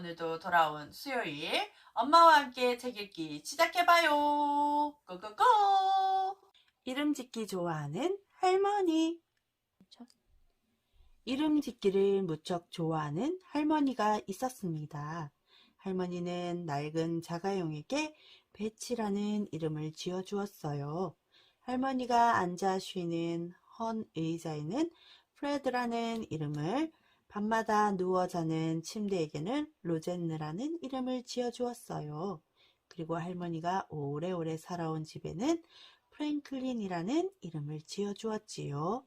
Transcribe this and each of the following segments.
오늘도 돌아온 수요일 엄마와 함께 책 읽기 시작해봐요. 고고고! 이름 짓기 좋아하는 할머니. 이름 짓기를 무척 좋아하는 할머니가 있었습니다. 할머니는 낡은 자가용에게 배치라는 이름을 지어주었어요. 할머니가 앉아 쉬는 헌 의자에는 프레드라는 이름을, 밤마다 누워 자는 침대에게는 로젠느라는 이름을 지어주었어요. 그리고 할머니가 오래오래 살아온 집에는 프랭클린이라는 이름을 지어주었지요.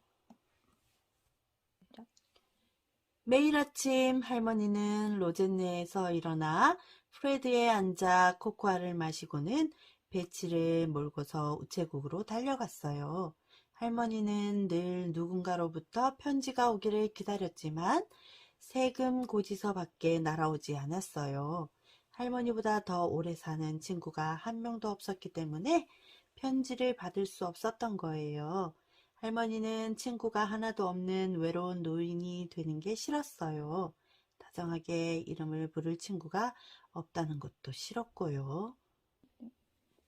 매일 아침 할머니는 로젠네에서 일어나 프레드에 앉아 코코아를 마시고는 배치를 몰고서 우체국으로 달려갔어요. 할머니는 늘 누군가로부터 편지가 오기를 기다렸지만 세금 고지서밖에 날아오지 않았어요. 할머니보다 더 오래 사는 친구가 한 명도 없었기 때문에 편지를 받을 수 없었던 거예요. 할머니는 친구가 하나도 없는 외로운 노인이 되는 게 싫었어요. 다정하게 이름을 부를 친구가 없다는 것도 싫었고요.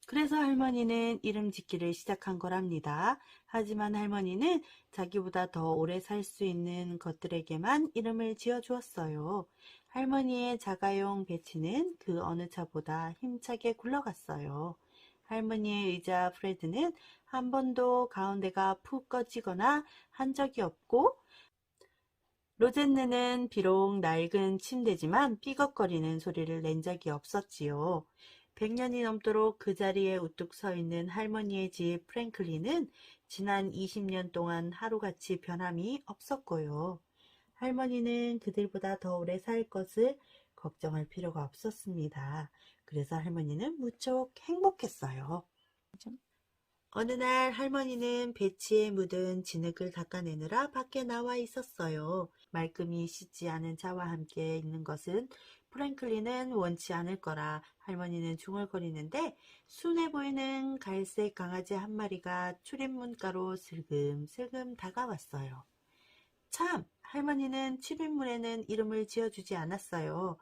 그래서 할머니는 이름 짓기를 시작한 거랍니다. 하지만 할머니는 자기보다 더 오래 살 수 있는 것들에게만 이름을 지어주었어요. 할머니의 자가용 배치는 그 어느 차보다 힘차게 굴러갔어요. 할머니의 의자 프레드는 한 번도 가운데가 푹 꺼지거나 한 적이 없고, 로젠느는 비록 낡은 침대지만 삐걱거리는 소리를 낸 적이 없었지요. 100년이 넘도록 그 자리에 우뚝 서 있는 할머니의 집 프랭클린은 지난 20년 동안 하루같이 변함이 없었고요. 할머니는 그들보다 더 오래 살 것을 걱정할 필요가 없었습니다. 그래서 할머니는 무척 행복했어요. 어느 날 할머니는 배치에 묻은 진흙을 닦아내느라 밖에 나와 있었어요. 말끔히 씻지 않은 차와 함께 있는 것은 프랭클린은 원치 않을 거라 할머니는 중얼거리는데, 순해 보이는 갈색 강아지 한 마리가 출입문가로 슬금슬금 다가왔어요. 참! 할머니는 출입문에는 이름을 지어주지 않았어요.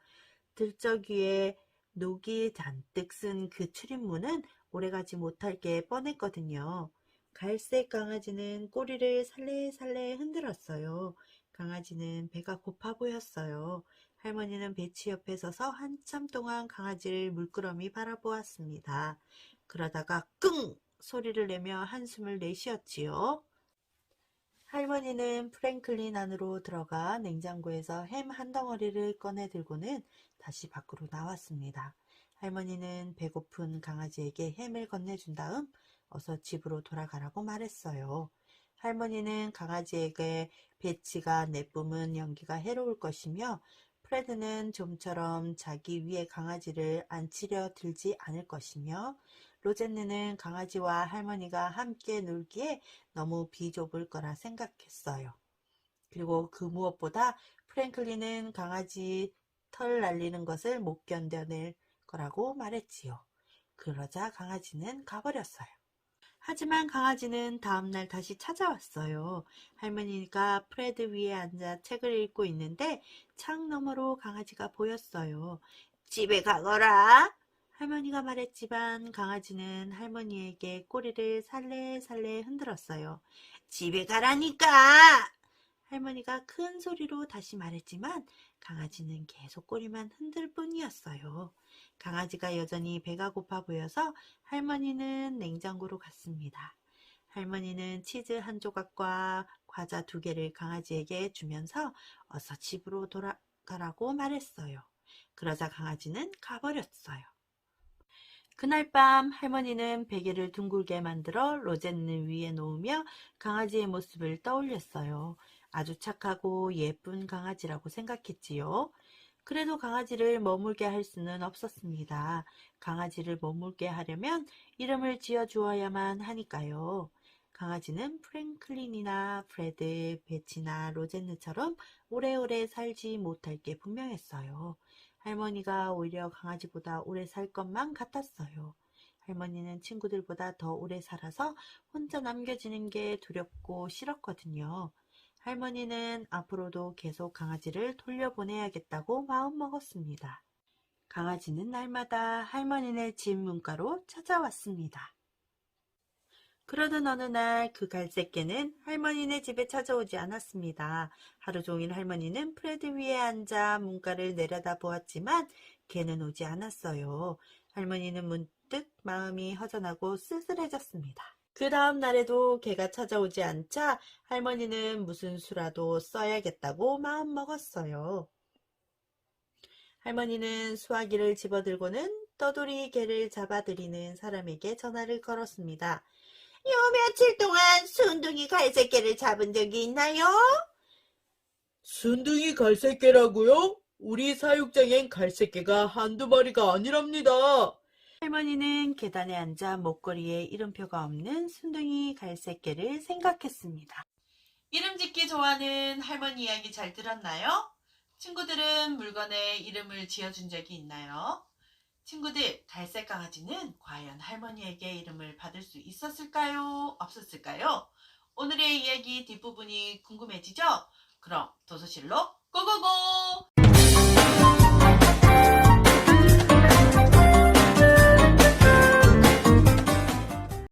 들적 위에 녹이 잔뜩 쓴 그 출입문은 오래가지 못할 게 뻔했거든요. 갈색 강아지는 꼬리를 살래살래 흔들었어요. 강아지는 배가 고파 보였어요. 할머니는 배치 옆에 서서 한참 동안 강아지를 물끄러미 바라보았습니다. 그러다가 끙! 소리를 내며 한숨을 내쉬었지요. 할머니는 프랭클린 안으로 들어가 냉장고에서 햄 한 덩어리를 꺼내 들고는 다시 밖으로 나왔습니다. 할머니는 배고픈 강아지에게 햄을 건네준 다음 어서 집으로 돌아가라고 말했어요. 할머니는 강아지에게 배치가 내뿜은 연기가 해로울 것이며, 프레드는 좀처럼 자기 위에 강아지를 앉히려 들지 않을 것이며, 로젠느는 강아지와 할머니가 함께 놀기에 너무 비좁을 거라 생각했어요. 그리고 그 무엇보다 프랭클린은 강아지 털 날리는 것을 못 견뎌낼 거라고 말했지요. 그러자 강아지는 가버렸어요. 하지만 강아지는 다음날 다시 찾아왔어요. 할머니가 프레드 위에 앉아 책을 읽고 있는데 창 너머로 강아지가 보였어요. 집에 가거라! 할머니가 말했지만 강아지는 할머니에게 꼬리를 살래살래 흔들었어요. 집에 가라니까! 할머니가 큰 소리로 다시 말했지만 강아지는 계속 꼬리만 흔들 뿐이었어요. 강아지가 여전히 배가 고파 보여서 할머니는 냉장고로 갔습니다. 할머니는 치즈 한 조각과 과자 2개를 강아지에게 주면서 어서 집으로 돌아가라고 말했어요. 그러자 강아지는 가버렸어요. 그날 밤 할머니는 베개를 둥글게 만들어 로젠느 위에 놓으며 강아지의 모습을 떠올렸어요. 아주 착하고 예쁜 강아지라고 생각했지요. 그래도 강아지를 머물게 할 수는 없었습니다. 강아지를 머물게 하려면 이름을 지어주어야만 하니까요. 강아지는 프랭클린이나 프레드, 베치나 로젠느처럼 오래오래 살지 못할 게 분명했어요. 할머니가 오히려 강아지보다 오래 살 것만 같았어요. 할머니는 친구들보다 더 오래 살아서 혼자 남겨지는 게 두렵고 싫었거든요. 할머니는 앞으로도 계속 강아지를 돌려보내야겠다고 마음먹었습니다. 강아지는 날마다 할머니네 집 문가로 찾아왔습니다. 그러던 어느 날 그 갈색개는 할머니네 집에 찾아오지 않았습니다. 하루 종일 할머니는 프레드 위에 앉아 문가를 내려다 보았지만 개는 오지 않았어요. 할머니는 문득 마음이 허전하고 쓸쓸해졌습니다. 그 다음 날에도 개가 찾아오지 않자 할머니는 무슨 수라도 써야겠다고 마음먹었어요. 할머니는 수화기를 집어들고는 떠돌이 개를 잡아들이는 사람에게 전화를 걸었습니다. 요 며칠 동안 순둥이 갈색개를 잡은 적이 있나요? 순둥이 갈색개라고요? 우리 사육장엔 갈색개가 한두 마리가 아니랍니다. 할머니는 계단에 앉아 목걸이에 이름표가 없는 순둥이 갈색개를 생각했습니다. 이름 짓기 좋아하는 할머니 이야기 잘 들었나요? 친구들은 물건에 이름을 지어준 적이 있나요? 친구들, 갈색 강아지는 과연 할머니에게 이름을 받을 수 있었을까요? 없었을까요? 오늘의 이야기 뒷부분이 궁금해지죠? 그럼 도서실로 고고고!